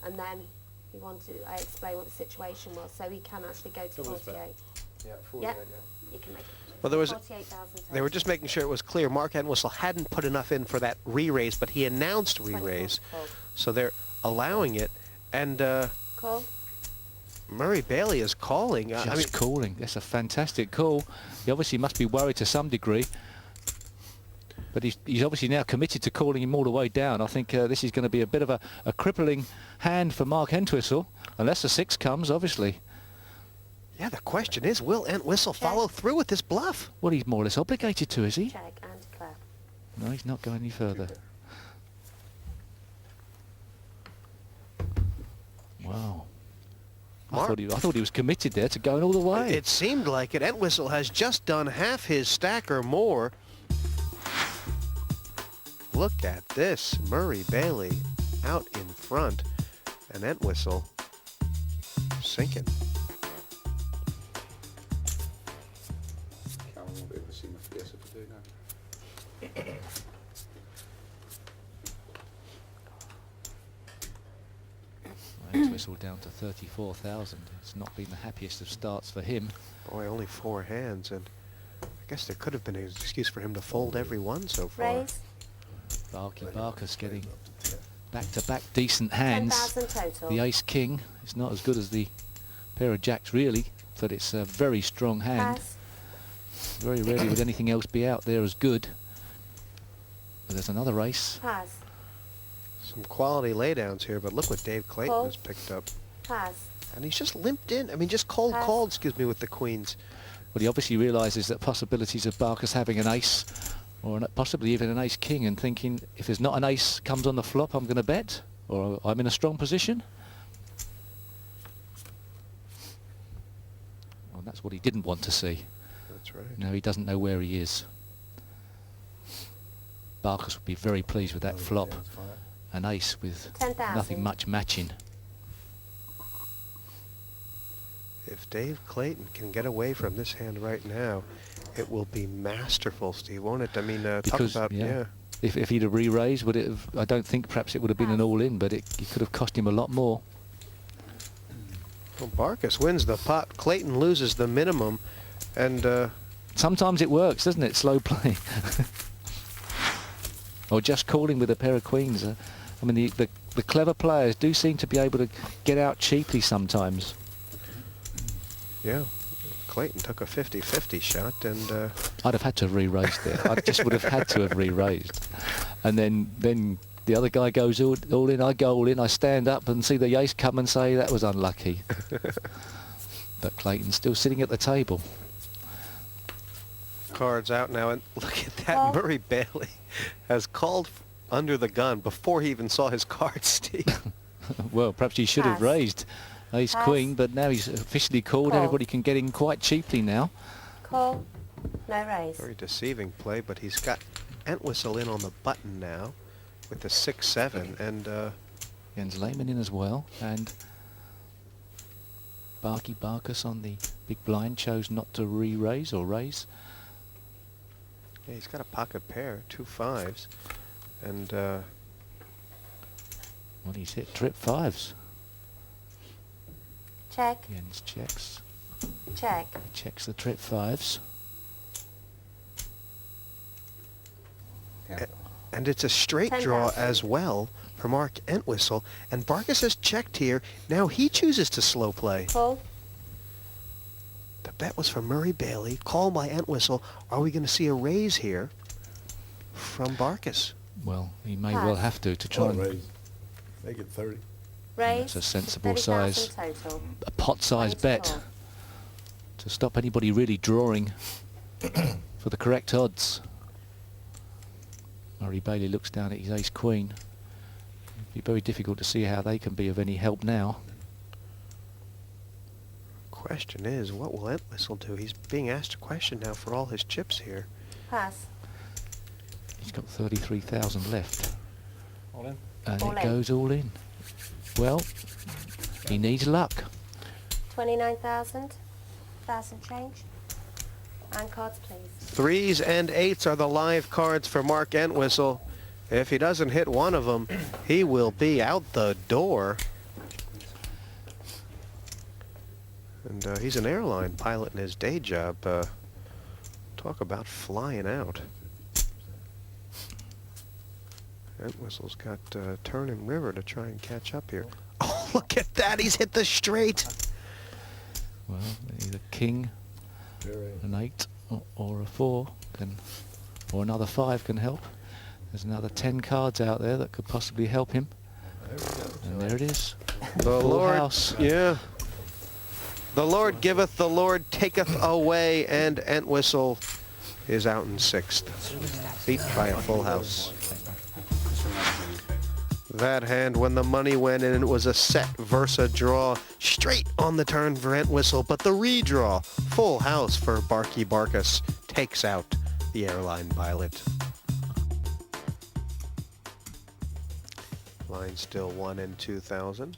and then I explain what the situation was, so he can actually go to 48. Yeah, 48, Yep. You can make it. Well, there was. 48,000 They were just making sure it was clear. Mark Entwistle hadn't put enough in for that re-raise, but he announced re-raise, so they're allowing it. And Call. Murray Bailey is calling. Just calling. That's a fantastic call. He obviously must be worried to some degree. But he's obviously now committed to calling him all the way down. I think this is going to be a bit of a crippling hand for Mark Entwistle, unless the 6 comes, obviously. Yeah, the question is, will Entwistle follow through with this bluff? Well, he's more or less obligated to, is he? Check and declare. No, he's not going any further. Wow. I thought he was committed there to going all the way. It seemed like it. Entwistle has just done half his stack or more. Look at this. Murray Bailey out in front, and Entwistle sinking. Entwistle down to 34,000. It's not been the happiest of starts for him. Boy, only 4 hands, and I guess there could have been an excuse for him to fold every one so far. Raise. Barkis getting back-to-back decent hands. 10,000 total. The ace-king is not as good as the pair of jacks, really, but it's a very strong hand. Pass. Very rarely would anything else be out there as good. But there's another race. Pass. Some quality laydowns here, but look what Dave Clayton Call. has picked up. Pass. And he's just limped in. I mean, just cold called, excuse me, with the queens. Well, he obviously realises that possibilities of Barkis having an ace, or possibly even an ace-king, and thinking, if there's not an ace comes on the flop, I'm going to bet, or I'm in a strong position. Well, that's what he didn't want to see. That's right. No, he doesn't know where he is. Barkis would be very pleased with that flop. An ace with 10,000. nothing much matching. If Dave Clayton can get away from this hand right now, it will be masterful, Steve, won't it? I mean, Because, talk about, yeah. If he'd have re-raised, would it have? I don't think perhaps it would have been an all-in, but it could have cost him a lot more. Well, Barkis wins the pot. Clayton loses the minimum, and Sometimes it works, doesn't it? Slow play. Or just calling with a pair of queens. I mean, the clever players do seem to be able to get out cheaply sometimes. yeah, Clayton took a 50-50 shot, and I'd have had to have re-raised there. I just would have had to have re-raised. And then the other guy goes all in, I go all in, I stand up and see the ace come and say that was unlucky. But Clayton's still sitting at the table. cards out now, and look at that. Call. Murray Bailey has called under the gun before he even saw his cards, Steve. Well, perhaps he should have Pass. raised ace Pass. queen, but now he's officially called. Call. Everybody can get in quite cheaply now. Call. No raise. Very deceiving play, but he's got Entwistle in on the button now with the 6-7, and Jens Lehmann in as well, and Barkis on the big blind chose not to re-raise or raise. yeah, he's got a pocket pair, 2 5s, and Well, he's hit trip 5s. Check. Jens checks. Check. He checks the trip 5s. and it's a straight draw 10,000. as well for Mark Entwistle, and Barkis has checked here. Now he chooses to slow play. Call. The bet was for Murray Bailey, call by Entwistle. Are we going to see a raise here from Barkis? Well, he may Pass. well have to try and raise. Make it 30. Raise. That's a sensible 30,000 size. total. a pot-size Thanks, bet call. to stop anybody really drawing for the correct odds. Murray Bailey looks down at his ace queen. It'd be very difficult to see how they can be of any help now. Question is, what will Entwistle do? He's being asked a question now for all his chips here. Pass. He's got 33,000 left. All in. And All it in. goes all in. Well, he needs luck. 29,000. 1,000 change. And cards, please. 3s and 8s are the live cards for Mark Entwistle. If he doesn't hit one of them, he will be out the door. And he's an airline pilot in his day job. Talk about flying out. Entwistle's got turn and river to try and catch up here. Oh, look at that! He's hit the straight. Well, either king, Very. an 8, or a 4 can, or another 5 can help. There's another 10 cards out there that could possibly help him. There we go. And there it is. The Full Lord, house. yeah. The Lord giveth, the Lord taketh away, and Entwistle is out in 6th, beat by a full house. That hand, when the money went in, it was a set versus a draw, straight on the turn for Entwistle, but the redraw, full house for Barky Barkus, takes out the airline pilot. Line still 1 in 2,000.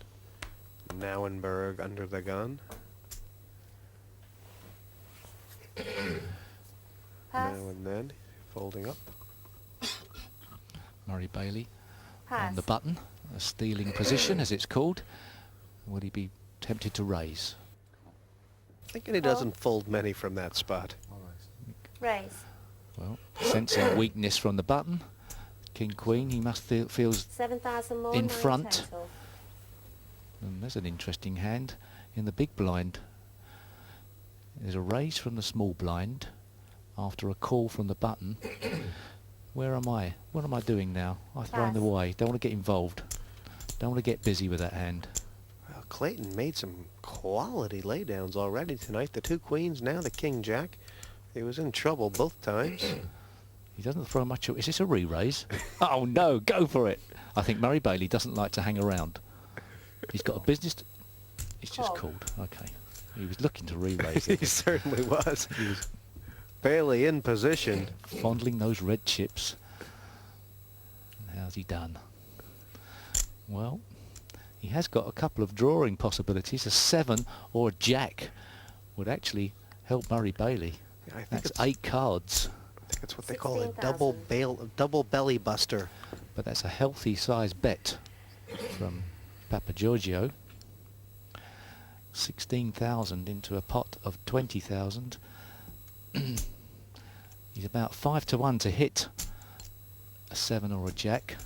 Nauenberg under the gun. Pass. Now and then, folding up. Murray Bailey Pass. on the button, a stealing position as it's called. Will he be tempted to raise? Thinking he doesn't fold many from that spot. Raise. Well, sensing weakness from the button. King Queen, he must feels 7,000 more. in 9 front. total. there's an interesting hand in the big blind. There's a raise from the small blind after a call from the button. Where am I? What am I doing now? I've thrown Pass. away. Don't want to get involved. Don't want to get busy with that hand. Well, Clayton made some quality laydowns already tonight. The 2 queens, now the king jack. He was in trouble both times. He doesn't throw much. Is this a re-raise? Oh no, go for it. I think Murray Bailey doesn't like to hang around. He's got a business. He's just Call. called. Okay. He was looking to re-raise He it. certainly was. He was Bailey in position. fondling those red chips. And how's he done? Well, he has got a couple of drawing possibilities. A 7 or a jack would actually help Murray Bailey. I think That's it's 8 cards, I think it's what they call a 16,000. double belly buster. but that's a healthy size bet from Papa Giorgio. 16,000 into a pot of 20,000. He's about 5 to 1 to hit a 7 or a jack.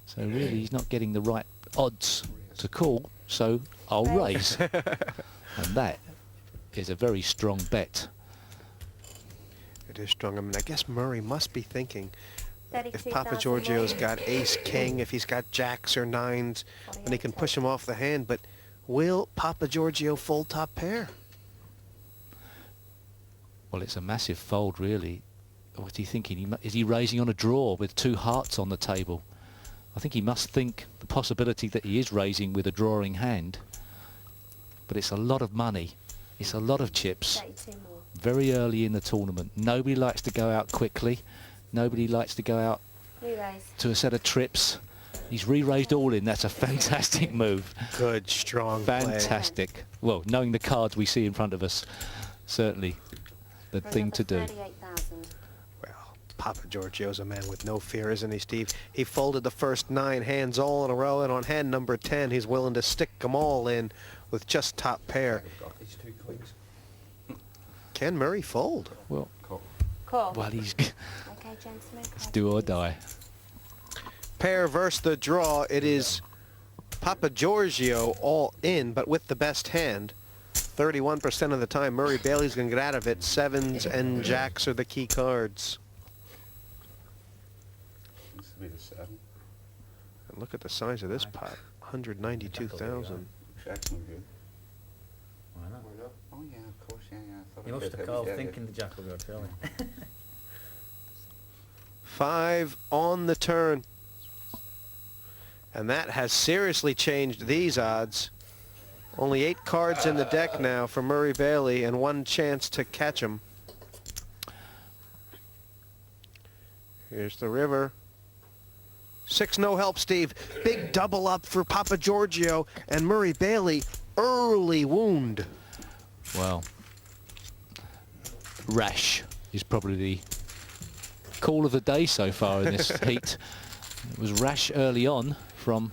So really he's not getting the right odds to call, so I'll raise. And that is a very strong bet. It is strong. I mean, I guess Murray must be thinking, if 32,000 Papa Giorgio's more. got ace king, if he's got jacks or 9s, then he can push him off the hand. But will Papa Giorgio fold top pair? Well, it's a massive fold, really. What's he thinking? Is he raising on a draw with 2 hearts on the table? I think he must think the possibility that he is raising with a drawing hand. But it's a lot of money. It's a lot of chips. 32 more. Very early in the tournament. Nobody likes to go out quickly. Nobody likes to go out Re-raise. to a set of trips. He's re-raised all in. That's a fantastic move. Good, strong play. Fantastic. Well, knowing the cards we see in front of us, certainly the For thing to do. another 38,000. Well, Papa Giorgio's a man with no fear, isn't he, Steve? He folded the first 9 hands all in a row, and on hand number 10, he's willing to stick them all in with just top pair. Got these 2 queens. Can Murray fold? Well, Call. well, he's Okay, gentlemen. it's cards, do or please. die. Pair versus the draw. It is Papa Giorgio all in, but with the best hand. 31% of the time, Murray Bailey's going to get out of it. 7s and jacks are the key cards. Needs to be the 7. And look at the size of this pot. 192,000. Jack's no good. Why not? Oh yeah, of course, yeah. I thought He I must did have have called his dad. thinking the jack will go surely. 5 on the turn. And that has seriously changed these odds. Only 8 cards in the deck now for Murray Bailey and 1 chance to catch him. Here's the river. 6 no help, Steve. Big double up for Papa Giorgio and Murray Bailey. Early wound. Well, rash is probably the call of the day so far in this heat. It was rash early on from